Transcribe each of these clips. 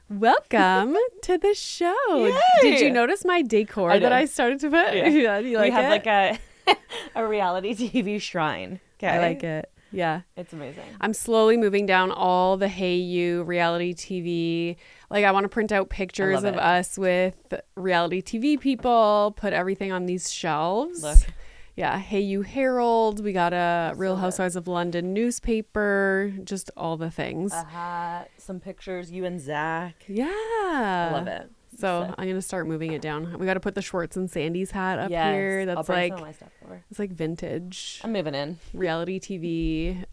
Welcome to the show. Yay! Did you notice my decor that I started to put? Yeah. Do you like we have it? like a reality TV shrine. Okay. I like it. Yeah. It's amazing. I'm slowly moving down all the Hey You reality TV. Like, I want to print out pictures of us with reality TV people, put everything on these shelves. Look. Yeah. Hey You Herald. We got a Real Housewives of London newspaper. Just all the things. A hat, some pictures, you and Zach. Yeah. I love it. So Sick. I'm going to start moving it down. We got to put the Schwartz and Sandy's hat up here. I'll That's bring like, some of my stuff over. it's like vintage I'm moving in. reality TV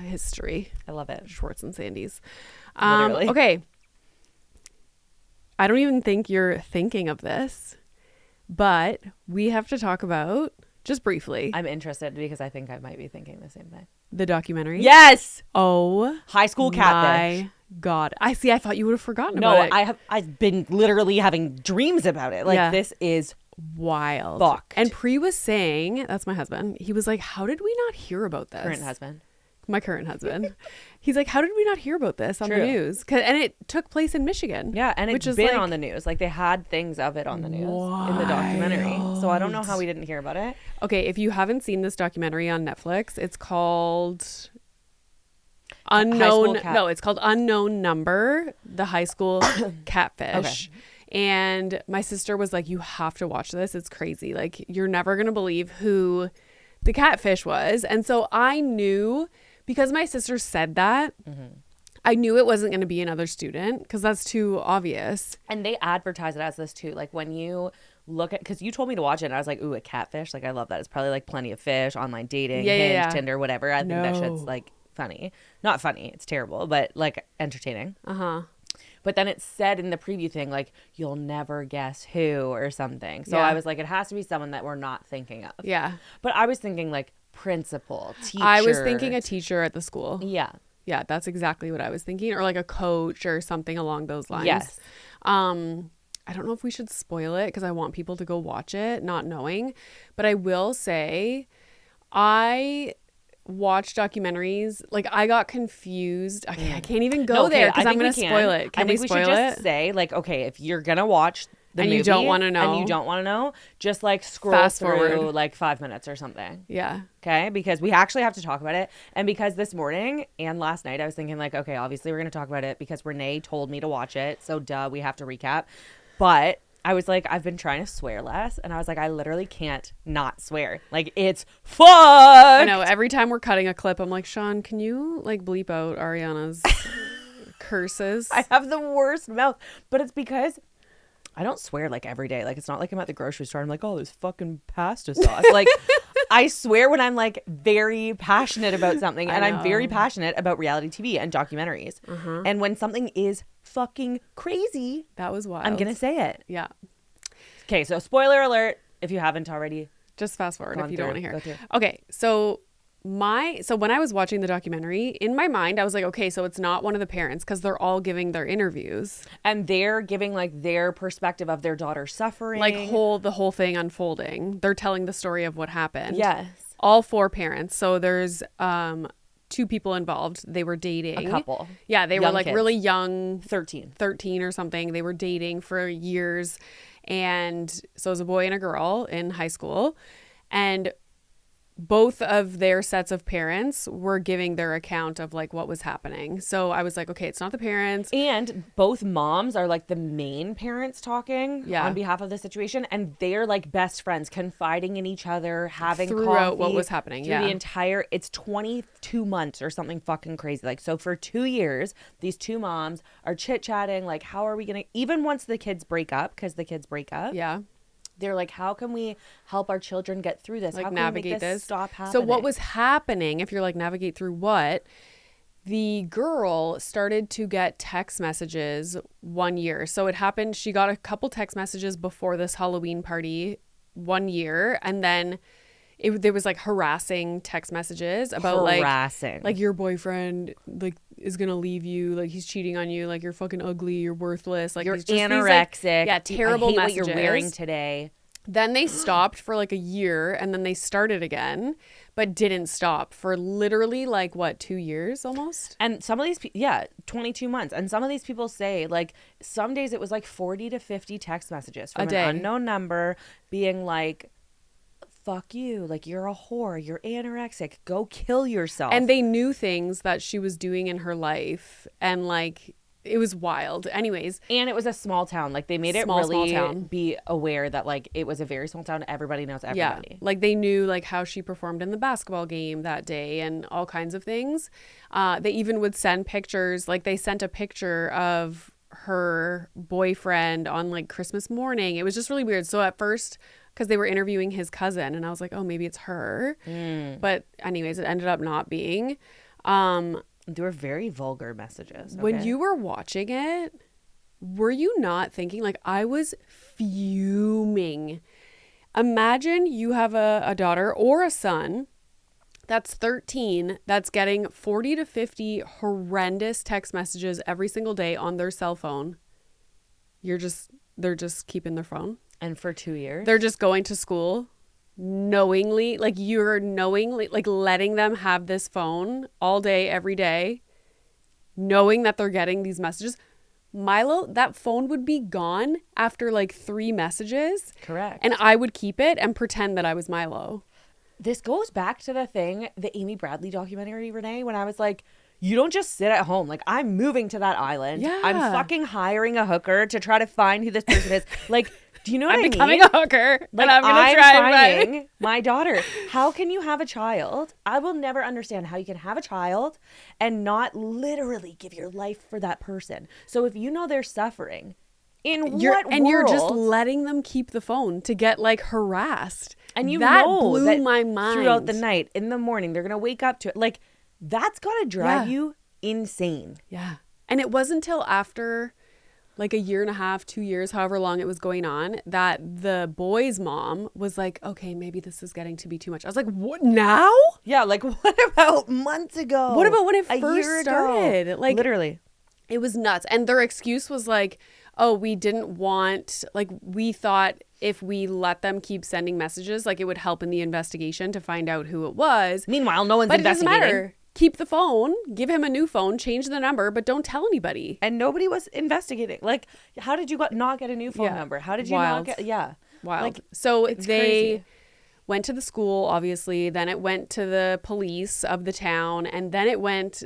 history. I love it. Schwartz and Sandy's. Literally. Okay. I don't even think you're thinking of this, but we have to talk about, just briefly, I'm interested because I think I might be thinking the same thing. the documentary. Yes. Oh, High School Catfish. my God. I thought you would have forgotten No, about it. I've been literally having dreams about it. Like, Yeah. this is Wild. fucked. And Pri was saying, that's my husband, he was like, how did we not hear about this? current husband. My current husband. He's like, how did we not hear about this on the True. news? And it took place in Michigan. Yeah, and which it's is been like, on the news. Like, they had things of it on the news in the documentary. So I don't know how we didn't hear about it. Okay, if you haven't seen this documentary on Netflix, it's called High School It's called Unknown Number, the High School Catfish. And my sister was like, you have to watch this. It's crazy. Like, you're never going to believe who the catfish was. And so I knew, because my sister said that, I knew it wasn't going to be another student because that's too obvious. And they advertise it as this too. Like, when you look at, because you told me to watch it and I was like, ooh, a catfish. Like, I love that. It's probably like Plenty of Fish, online dating, Hinge, Tinder, whatever. I think that shit's like funny. Not funny. It's terrible, but like entertaining. Uh-huh. But then it said in the preview thing, like, you'll never guess who or something. So Yeah. I was like, it has to be someone that we're not thinking of. Yeah. But I was thinking like principal, teacher. I was thinking a teacher at the school. Yeah. Yeah, that's exactly what I was thinking. Or like a coach or something along those lines. Yes. I don't know if we should spoil it because I want people to go watch it, not knowing. But I will say, I watch documentaries. Like, I got confused. Okay, I can't even go there because I'm going to spoil it. Can I think we we spoil should it? just say, like, okay, if you're going to watch the And movie you don't wanna know. and you don't want to know, just like scroll Fast through forward. like 5 minutes or something. Yeah. Okay, because we actually have to talk about it. And because this morning and last night I was thinking like, okay, obviously we're going to talk about it because Renee told me to watch it. So duh, we have to recap. But I was like, I've been trying to swear less. And I was like, I literally can't not swear. Like, it's fucked. I know. Every time we're cutting a clip, I'm like, Sean, can you like bleep out Ariana's curses? I have the worst mouth. But it's because I don't swear like every day. Like, it's not like I'm at the grocery store. I'm like, oh, there's fucking pasta sauce. Like, I swear when I'm like very passionate about something, and I'm very passionate about reality TV and documentaries. And when something is fucking crazy, That was wild. I'm going to say it. Yeah. Okay, so spoiler alert if you haven't already. Just fast forward Gone if you don't want to through. hear. Go through. Okay, so when I was watching the documentary, in my mind, I was like, okay, so it's not one of the parents because they're all giving their interviews, And they're giving like their perspective of their daughter suffering. like the whole thing unfolding. They're telling the story of what happened. Yes. All four parents. So there's two people involved. They were dating. A couple. Yeah, they were Young like kids. really young, 13. 13 or something. They were dating for years. And so it was a boy and a girl in high school. And both of their sets of parents were giving their account of like what was happening. So I was like, okay, it's not the parents. And both moms are like the main parents talking on behalf of the situation. And they're like best friends, confiding in each other, having Throughout coffee what was happening, through the entire, it's 22 months or something fucking crazy. Like, so for 2 years, these two moms are chit-chatting. Like, how are we going to, even once the kids break up, because the kids break up. Yeah. They're like, how can we help our children get through this? Like, how can navigate we make this this. stop happening? So what was happening, if you're like, navigate through what? The girl started to get text messages 1 year. So it happened, she got a couple text messages before this Halloween party 1 year. And then there was like harassing text messages about like your boyfriend like is gonna leave you, like he's cheating on you, like you're fucking ugly, you're worthless, like you're these, just anorexic. these, like, terrible I hate messages. what you're wearing today. Then they stopped for like a year, and then they started again, but didn't stop for literally like what, 2 years almost? And some of these people, yeah, 22 months. And some of these people say like some days it was like 40 to 50 text messages from A day. an unknown number being like, fuck you, like you're a whore, you're anorexic, go kill yourself. And they knew things that she was doing in her life, and like it was wild. Anyways, and it was a small town. Like they made it Small really town. be aware that like it was a very small town. Everybody knows everybody. yeah, like they knew like how she performed in the basketball game that day and all kinds of things. They even would send pictures. Like they sent a picture of her boyfriend on like Christmas morning. It was just really weird. So at first, because they were interviewing his cousin, and I was like, oh, maybe it's her. But anyways, it ended up not being. They were very vulgar messages. When okay? you were watching it, were you not thinking, like, I was fuming. Imagine you have a daughter or a son that's 13 that's getting 40 to 50 horrendous text messages every single day on their cell phone. They're just keeping their phone. And for 2 years? They're just going to school knowingly, like you're knowingly, like letting them have this phone all day, every day, knowing that they're getting these messages. Milo, that phone would be gone after like 3 messages. Correct. And I would keep it and pretend that I was Milo. This goes back to the Amy Bradley documentary, Renee, when I was like, you don't just sit at home. Like, I'm moving to that island. Yeah. I'm fucking hiring a hooker to try to find who this person is. Like, do you know what I mean? I'm becoming a hooker, Like, and I'm going to try finding my daughter. How can you have a child? I will never understand how you can have a child and not literally give your life for that person. So if you know they're suffering, in what world? You're just letting them keep the phone to get like harassed. And you that know blew that my mind. throughout the night, in the morning, they're going to wake up to it. Like, that's got to drive Yeah. you insane. Yeah. And it wasn't until after like a year and a half, 2 years, however long it was going on, that the boy's mom was like, okay, maybe this is getting to be too much. I was like, what now? Yeah, like, what about months ago? What about when it A first year ago? started? Like, literally. it was nuts. And their excuse was like, oh, we didn't want, like, we thought if we let them keep sending messages, like it would help in the investigation to find out who it was. Meanwhile, no one's But it doesn't investigating. matter. Keep the phone, give him a new phone, change the number, but don't tell anybody. And nobody was investigating. Like, how did you not get a new phone Yeah. number? How did you Wild. not get? Yeah. Wild. Like, So it's they crazy. went to the school, obviously. Then it went to the police of the town. And then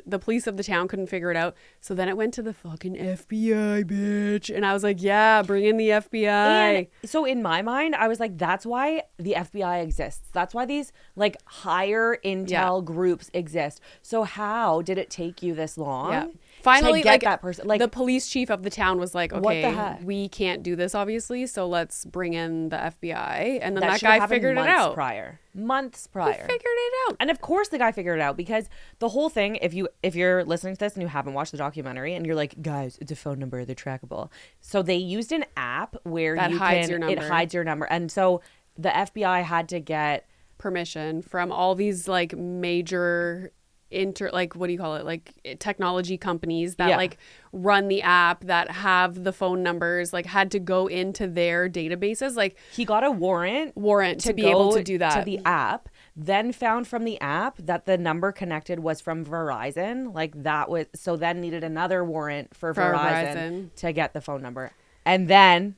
the police of the town couldn't figure it out. So then it went to the fucking FBI, bitch. And I was like, yeah, bring in the FBI. And so in my mind, I was like, that's why the FBI exists. That's why these like higher intel groups exist. So how did it take you this long? Yeah. Finally, to get like that person, like the police chief of the town was like, What the okay, heck? we can't do this, obviously. So let's bring in the FBI. And then that should've guy happened figured it months out. Months He prior. figured it out. And of course the guy figured it out, because the whole thing, if you're listening to this and you haven't watched the documentary and you're like, guys, it's a phone number, they're trackable. So they used an app where That hides your it number. hides your number. And so the FBI had to get Permission from all these like major what do you call it, like technology companies that Yeah. like run the app, that have the phone numbers, like had to go into their databases, like he got a warrant to be able to do that. to the app, then found from the app that the number connected was from Verizon. Like that was, so then needed another warrant for Verizon to get the phone number. And then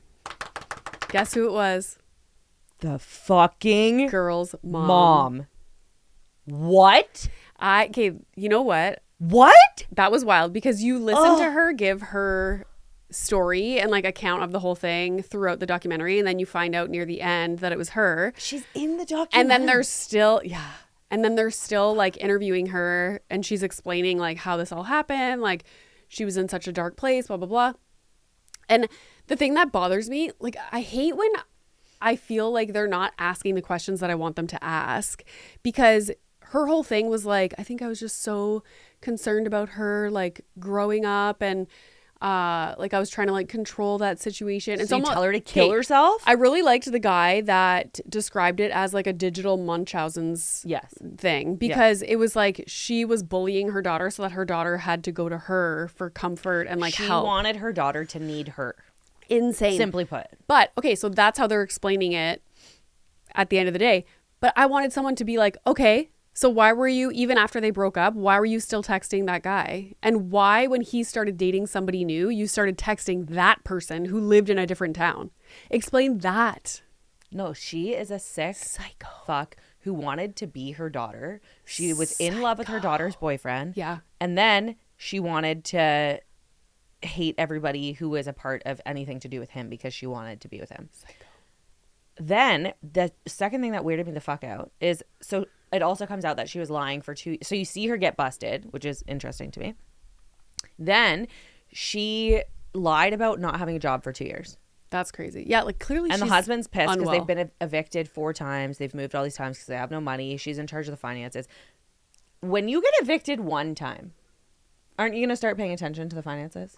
Guess who it was? the fucking Girl's mom. mom. What? Okay, you know what? What? That was wild, because you listen to her give her story and like account of the whole thing throughout the documentary, and then you find out near the end that it was her. She's in the documentary. And then they're still like interviewing her, and she's explaining like how this all happened, like she was in such a dark place, blah blah blah. And the thing that bothers me, like I hate when I feel like they're not asking the questions that I want them to ask, because her whole thing was like, I think I was just so concerned about her like growing up, and like I was trying to like control that situation. And so you tell her to kill herself? I really liked the guy that described it as like a digital Munchausen's thing, because it was like she was bullying her daughter so that her daughter had to go to her for comfort and like help. She wanted her daughter to need her. Insane. Simply put. But okay, so that's how they're explaining it. at the end of the day. But I wanted someone to be like, okay, so why were you, even after they broke up, why were you still texting that guy? And why, when he started dating somebody new, you started texting that person who lived in a different town? Explain that. No, she is a sick Psycho. fuck who wanted to be her daughter. She was in love with her daughter's boyfriend. Yeah. And then she wanted to hate everybody who was a part of anything to do with him because she wanted to be with him. Psycho. Then the second thing that weirded me the fuck out is, so it also comes out that she was lying for 2. So you see her get busted, which is interesting to me. Then she lied about not having a job for 2 years. That's crazy. Yeah, like clearly And she's the husband's pissed because unwell. they've been evicted 4 times. They've moved all these times because they have no money. She's in charge of the finances. When you get evicted one time, aren't you going to start paying attention to the finances?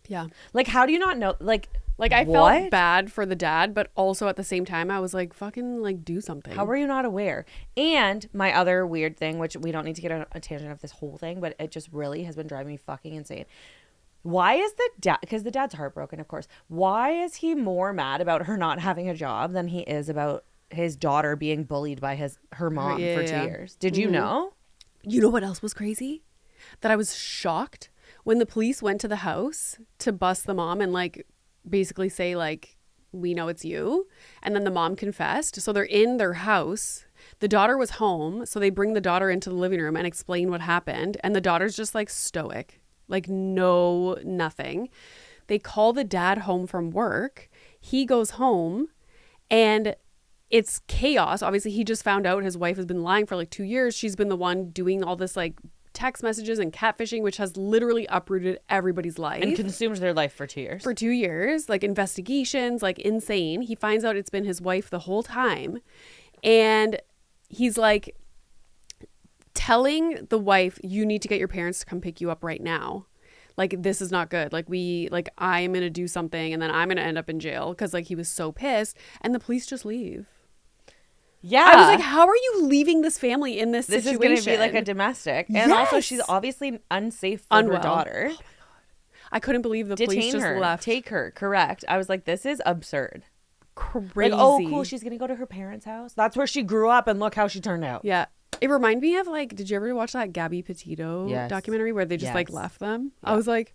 Yeah. Like, how do you not know? Like I what? felt bad for the dad, but also at the same time, I was like, fucking, like, do something. How were you not aware? And my other weird thing, which we don't need to get on a tangent of this whole thing, but it just really has been driving me fucking insane. Why is the dad, because the dad's heartbroken, of course. Why is he more mad about her not having a job than he is about his daughter being bullied by her mom for 2 years? Did you know? You know what else was crazy? That I was shocked when the police went to the house to bust the mom and like basically say like, we know it's you. And then the mom confessed. So they're in their house. The daughter was home. So they bring the daughter into the living room and explain what happened. And the daughter's just like stoic, like no, nothing. They call the dad home from work. He goes home and it's chaos. Obviously, he just found out his wife has been lying for like 2 years. She's been the one doing all this like text messages and catfishing, which has literally uprooted everybody's life. And consumed their life for 2 years. For 2 years, like investigations, like insane. He finds out it's been his wife the whole time. And he's like telling the wife, you need to get your parents to come pick you up right now. Like, this is not good. Like, I'm going to do something and then I'm going to end up in jail. Because like he was so pissed. And the police just leave. Yeah. I was like, how are you leaving this family in this situation? This is going to be like a domestic. And also she's obviously unsafe for her daughter. Oh my God. I couldn't believe the police just left. Take her. Correct. I was like, this is absurd. Crazy. Like, oh, cool. She's going to go to her parents' house. That's where she grew up and look how she turned out. Yeah. It reminded me of like, did you ever watch that Gabby Petito documentary where they just like left them? Yeah. I was like,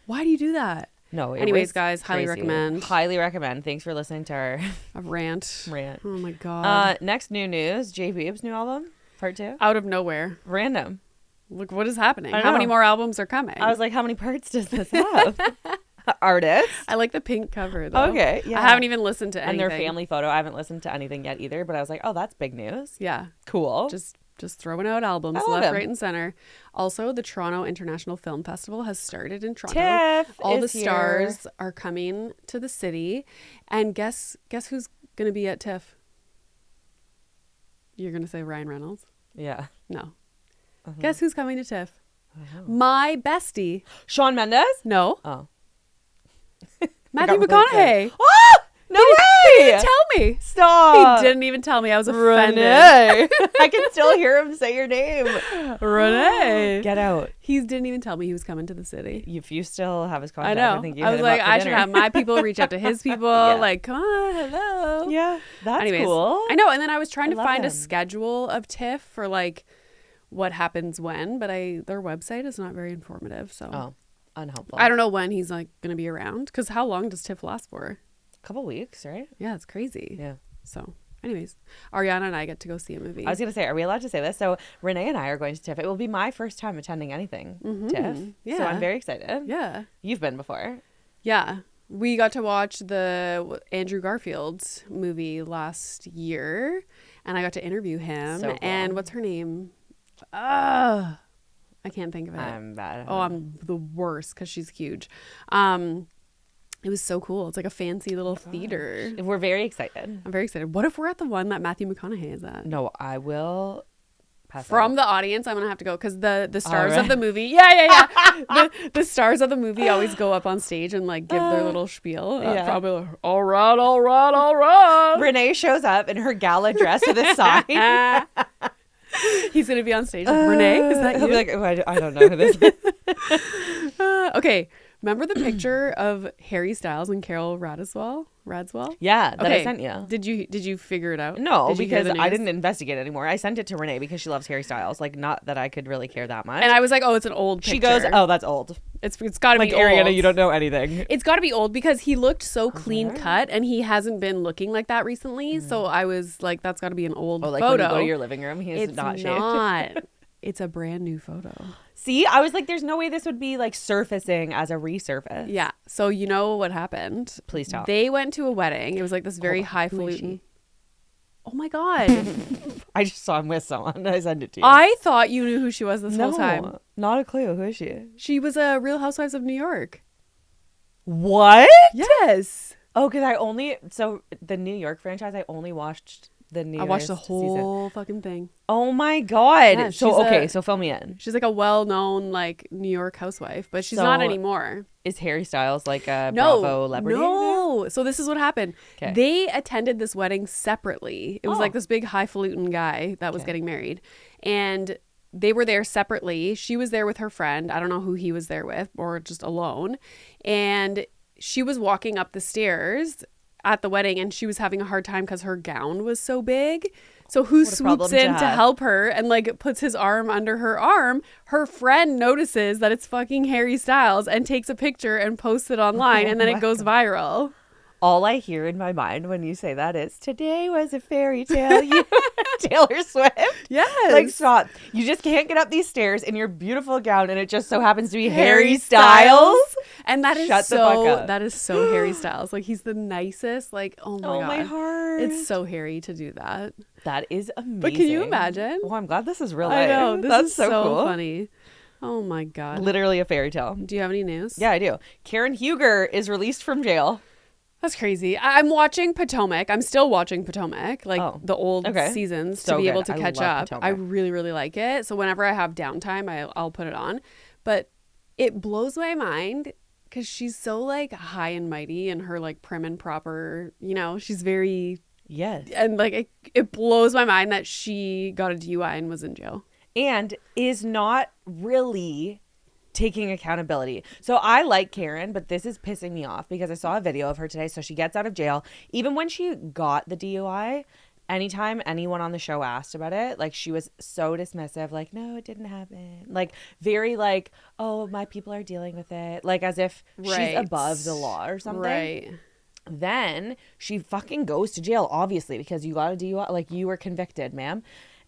why do you do that? No. Anyways, guys, highly recommend. Highly recommend. Thanks for listening to our rant. Rant. Oh my God. Next new news, J Beeb's new album, part 2. Out of nowhere. Random. Look, what is happening? How many more albums are coming? I was like, how many parts does this have? Artist. I like the pink cover though. Okay. Yeah. I haven't even listened to anything. And their family photo. I haven't listened to anything yet either, but I was like, oh, that's big news. Yeah. Cool. Just throwing out albums left, right, and center. Also, the Toronto International Film Festival has started in Toronto. TIFF All the is stars here. are coming to the city. And guess who's going to be at TIFF? You're going to say Ryan Reynolds? Yeah. No. Guess who's coming to TIFF? My bestie. Shawn Mendes? No. Oh. Matthew McConaughey. Oh! No way! He didn't tell me. Stop. He didn't even tell me. I was offended. Renee. I can still hear him say your name. Renee. Get out. He didn't even tell me he was coming to the city. If you still have his contact, I know. I think you I hit was him like, up for I should dinner. have my people reach out to his people. Like, come on, hello. Yeah, that's Anyways, cool. I know. And then I was trying to love find a him. schedule of TIFF for like what happens when, but their website is not very informative. So unhelpful. I don't know when he's like going to be around, because how long does TIFF last for? A couple weeks, right? Yeah, it's crazy. Yeah. So anyways, Ariana and I get to go see a movie. I was going to say, are we allowed to say this? So Renee and I are going to TIFF. It will be my first time attending anything TIFF. Yeah. So I'm very excited. Yeah. You've been before. Yeah. We got to watch the Andrew Garfield movie last year, and I got to interview him. So cool. And what's her name? I can't think of it. I'm bad. Oh, I'm the worst because she's huge. It was so cool. It's like a fancy little theater. We're very excited. I'm very excited. What if we're at the one that Matthew McConaughey is at? No, I will pass From out. the audience, I'm gonna have to go because the stars of the movie. Yeah. the stars of the movie always go up on stage and like give their little spiel. Yeah. Probably like, all right. Renee shows up in her gala dress with a sign. He's gonna be on stage like, Renee, is that He'll you? be like, oh, I don't know who this is. Okay, Remember the picture of Harry Styles and Carole Radziwill? Yeah, that I sent you. Did you figure it out? No, Did you hear because the I news? didn't investigate anymore. I sent it to Renee because she loves Harry Styles. Like, not that I could really care that much. And I was like, oh, it's an old picture. She goes, oh, that's old. It's got to Like, be Ariana, old. you don't know anything. It's got to be old because he looked so clean cut and he hasn't been looking like that recently. So I was like, that's got to be an old Oh, like photo. when you go to your living room, he is It's not shaved. not. It's a brand new photo. See, I was like, there's no way this would be like surfacing as a resurface. Yeah. So you know what happened? Please tell. They went to a wedding. It was like this very highfalutin. Oh my God. I just saw him with someone. I sent it to you. I thought you knew who she was this whole time. No, not a clue. Who is she? She was a Real Housewives of New York. What? Yes. Oh, because so the New York franchise, I only watched the New I watched the season. whole fucking thing. Oh my God. Yeah, so fill me in. She's like a well-known like New York housewife, but she's not anymore. Is Harry Styles like a No, Bravo celebrity? no. So this is what happened. 'Kay. They attended this wedding separately. It was like this big highfalutin guy that was getting married, and they were there separately. She was there with her friend. I don't know who he was there with, or just alone. And she was walking up the stairs at the wedding, and she was having a hard time because her gown was so big. So who What a problem swoops to in to have. help her and like puts his arm under her arm? Her friend notices that it's fucking Harry Styles and takes a picture and posts it online, and then it goes viral. All I hear in my mind when you say that is, today was a fairy tale. You Taylor Swift. Yes. Like, stop. You just can't get up these stairs in your beautiful gown, and it just so happens to be Harry Styles. And that is Shut the fuck up. that is so Harry Styles. Like, he's the nicest. Like, oh my God. my heart. It's so Harry to do that. That is amazing. But can you imagine? Well, I'm glad this is real I life. know. This That's is so cool. funny. Oh my God. Literally a fairy tale. Do you have any news? Yeah, I do. Karen Huger is released from jail. That's crazy. I'm watching Potomac. I'm still watching Potomac, like Oh, the old okay. seasons, So to be good. able to I catch love up. Potomac. I really, really like it. So whenever I have downtime, I'll put it on. But it blows my mind because she's so like high and mighty and her like prim and proper, she's very, Yes. and like it blows my mind that she got a DUI and was in jail. And is not really taking accountability. So I like Karen, but this is pissing me off because I saw a video of her today. So she gets out of jail. Even when she got the DUI, anytime anyone on the show asked about it, like, she was so dismissive, like, no, it didn't happen. Like, very like, oh, my people are dealing with it. Like, as if she's Right. above the law or something. Right. Then she fucking goes to jail, obviously, because you got a DUI. Like, you were convicted, ma'am.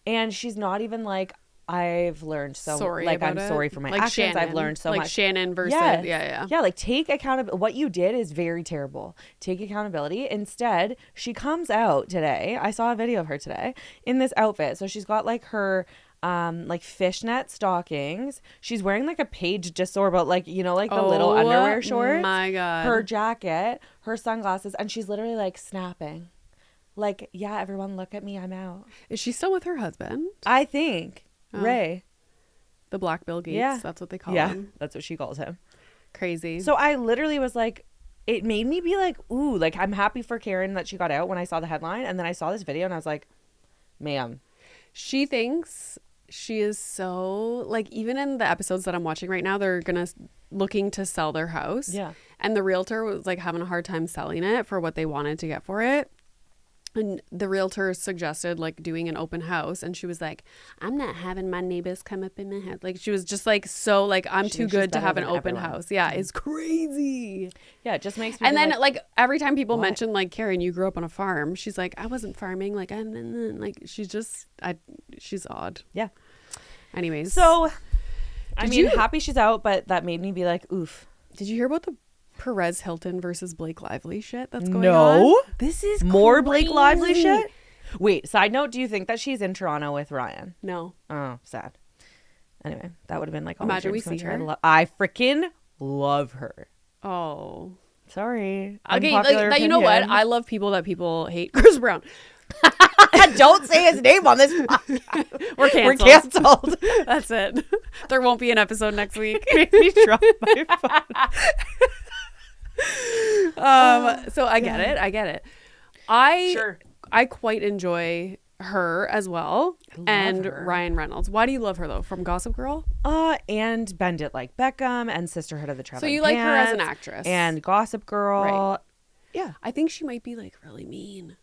And she's not even like, I've learned so Sorry like about I'm it. sorry for my Like actions. I've Shannon. learned so like much. Shannon versus Yeah. yeah. Like, take accountability. What you did is very terrible. Take accountability. Instead, she comes out today. I saw a video of her today in this outfit. So she's got like her like fishnet stockings. She's wearing like a Paige DeSorbo, like, like the little underwear shorts. My God. Her jacket, her sunglasses, and she's literally like snapping. Like, yeah, everyone look at me, I'm out. Is she still with her husband? I think Ray. The Black Bill Gates. Yeah. That's what they call Yeah, him. that's what she calls him. Crazy. So I literally was like, it made me be like, ooh, like, I'm happy for Karen that she got out when I saw the headline. And then I saw this video and I was like, ma'am. She thinks she is so, like, even in the episodes that I'm watching right now, they're looking to sell their house. Yeah. And the realtor was like having a hard time selling it for what they wanted to get for it. And the realtor suggested like doing an open house, and she was like, I'm not having my neighbors come up in my house. Like, she was just like, so like, I'm She too thinks she's good to better have an than open everyone. house. Yeah, it's crazy. Yeah, it just makes me And be then like every time people what? mention like, Karen, you grew up on a farm, she's like, I wasn't farming. Like, like she's just, she's odd. yeah. Anyways. So, I Did mean, you- happy she's out, but that made me be like, oof. Did you hear about the Perez Hilton versus Blake Lively shit that's going on? No. This is More Blake Lively crazy. shit? Wait, side note, do you think that she's in Toronto with Ryan? No. Oh, sad. Anyway, that would have been like all Imagine my we dreams see come true. her. I freaking love her. Oh. Sorry. Okay, like, Unpopular that, you know what? opinion. I love people that people hate. Chris Brown. Don't say his name on this podcast. We're canceled. We're canceled. That's it. There won't be an episode next week. Made me drop my phone. So I get it. I quite enjoy her as well, and her. Ryan Reynolds. Why do you love her though? From Gossip Girl? And Bend It Like Beckham and Sisterhood of the Traveling So you like her as an Pants actress. and Gossip Girl. Right. Yeah. I think she might be like really mean.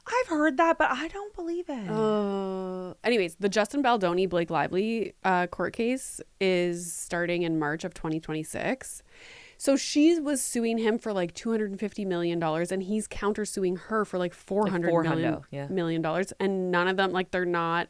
I've heard that, but I don't believe it. Anyways, the Justin Baldoni Blake Lively court case is starting in March of 2026. So she was suing him for like $250 million, and he's countersuing her for like $400 million. And none of them, like, they're not.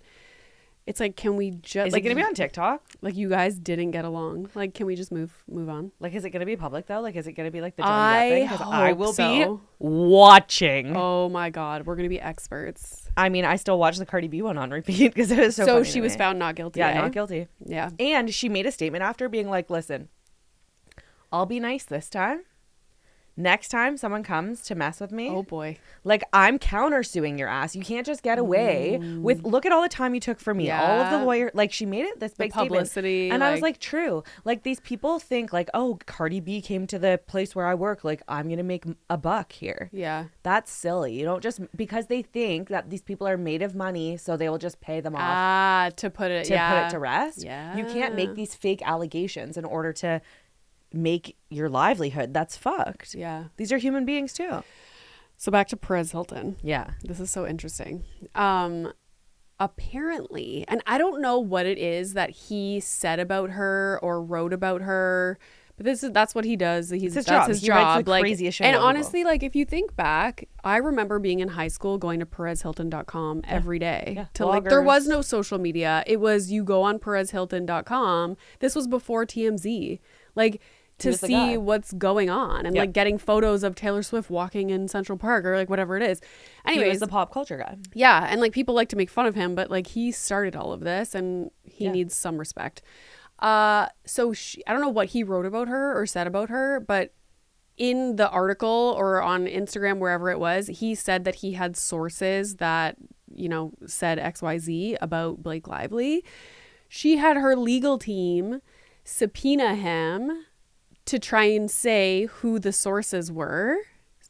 It's like, can we just? Is like, it going to be on TikTok? Like, you guys didn't get along. Like, can we just move on? Like, is it going to be public though? Like, is it going to be like the Johnny Depp thing? Because I will so. be watching. Oh my God, we're gonna be experts. I mean, I still watch the Cardi B one on repeat because it is so funny she was found not guilty. Yeah, not guilty. Yeah. And she made a statement after being like, listen, I'll be nice this time. Next time someone comes to mess with me, oh boy, like, I'm countersuing your ass. You can't just get away with, look at all the time you took for me. Yeah. All of the lawyer, like, she made it this big publicity. Statement. And I was like, true. Like, these people think like, oh, Cardi B came to the place where I work. Like, I'm going to make a buck here. Yeah. That's silly. You don't just, because they think that these people are made of money, so they will just pay them off. To put it to rest. Yeah. You can't make these fake allegations in order to make your livelihood. That's fucked. Yeah. These are human beings too. So back to Perez Hilton. Yeah. This is so interesting. Apparently, and I don't know what it is that he said about her or wrote about her, but that's what he does. That's his job. He writes the craziest shit and about honestly, like, if you think back, I remember being in high school going to perezhilton.com every day. Yeah. To like, there was no social media. It was, you go on perezhilton.com. This was before TMZ. Like, to see what's going on and like getting photos of Taylor Swift walking in Central Park or like whatever it is. Anyways, he was the pop culture guy. Yeah, and like people like to make fun of him, but like he started all of this and he needs some respect. So I don't know what he wrote about her or said about her, but in the article or on Instagram, wherever it was, he said that he had sources that, you know, said XYZ about Blake Lively. She had her legal team subpoena him to try and say who the sources were,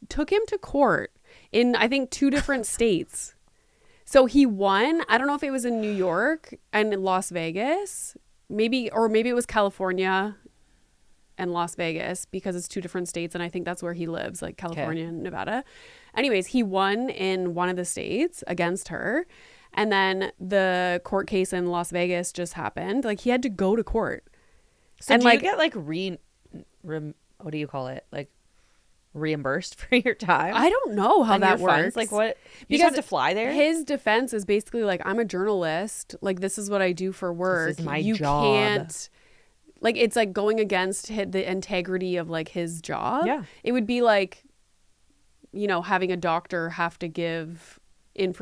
took him to court in, I think, 2 different states. So he won. I don't know if it was in New York and in Las Vegas, maybe it was California and Las Vegas, because it's 2 different states. And I think that's where he lives, like California and Nevada. Anyways, he won in one of the states against her. And then the court case in Las Vegas just happened. Like, he had to go to court. So and do like, you get like what do you call it? Like, reimbursed for your time? I don't know how that works. Funds? Like, what? You just have to fly there? His defense is basically like, I'm a journalist. Like, this is what I do for work. This is my you job. Can't, like, it's like going against the integrity of like his job. Yeah. It would be like, you know, having a doctor have to give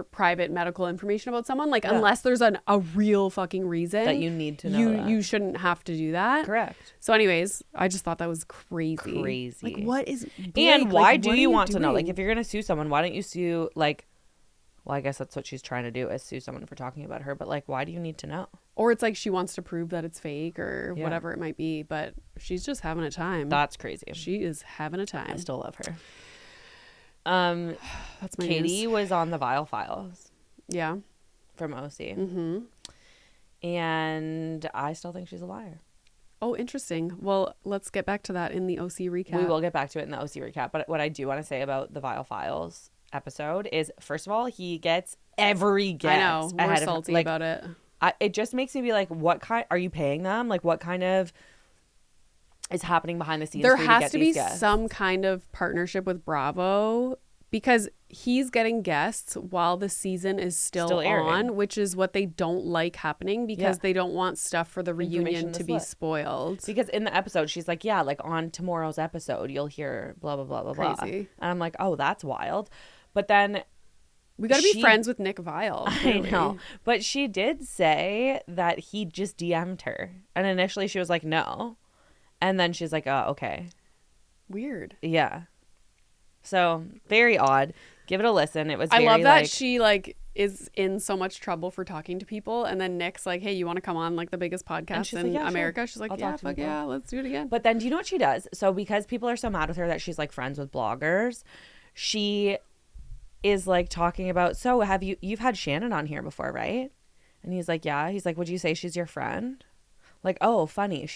private medical information about someone, like, unless there's a real fucking reason that you need to know, you shouldn't have to do that. Correct. So anyways, I just thought that was crazy. Like, what is Blake? And why like, do you want to know? Like, if you're gonna sue someone, why don't you sue, like, well, I guess that's what she's trying to do, is sue someone for talking about her, but like, why do you need to know? Or it's like she wants to prove that it's fake or whatever it might be, but she's just having a time. That's crazy. She is having a time. I still love her. That's my Katie news. was on the Vile Files. Yeah. From OC. Mm-hmm. And I still think she's a liar. Oh, interesting. Well, let's get back to that in the OC recap. We will get back to it in the OC recap. But what I do want to say about the Vile Files episode is, first of all, he gets every guest. I know. We're salty about it. It just makes me be like, what kind are you paying them? Like, what kind of is happening behind the scenes? There has to be some kind of partnership with Bravo, because he's getting guests while the season is still on, which is what they don't like happening, because they don't want stuff for the reunion to be spoiled. Because in the episode, she's like, yeah, like on tomorrow's episode, you'll hear blah, blah, blah, blah, blah. Crazy. And I'm like, oh, that's wild. But then we got to be friends with Nick Viall. I know. But she did say that he just DM'd her. And initially she was like, no. And then she's like, oh, okay. Weird. Yeah. So very odd. Give it a listen. It was very, I love that she like is in so much trouble for talking to people, and then Nick's like, hey, you want to come on like the biggest podcast in America? Sure. She's like, yeah, fuck yeah, let's do it again. But then do you know what she does? So because people are so mad with her that she's like friends with bloggers, she is like talking about, so you've had Shannon on here before, right? And he's like, yeah. He's like, would you say she's your friend? Like, oh, funny.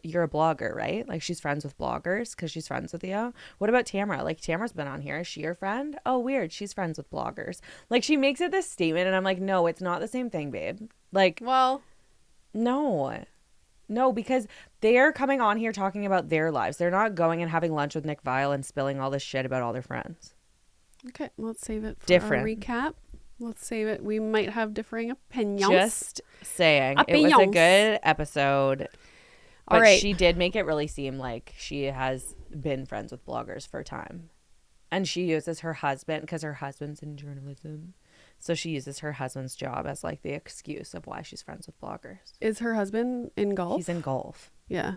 You're a blogger, right? Like, she's friends with bloggers because she's friends with you. What about Tamara? Like, Tamara's been on here. Is she your friend? Oh, weird. She's friends with bloggers. Like, she makes it this statement, and I'm like, no, it's not the same thing, babe. Like, Well, no, because they're coming on here talking about their lives. They're not going and having lunch with Nick Viall and spilling all this shit about all their friends. okay, let's save it for Different. our recap. Let's save it. We might have differing opinions. Just saying. It was a good episode. But All right. she did make it really seem like she has been friends with bloggers for a time. And she uses her husband, because her husband's in journalism. So she uses her husband's job as like the excuse of why she's friends with bloggers. Is her husband in golf? He's in golf. Yeah.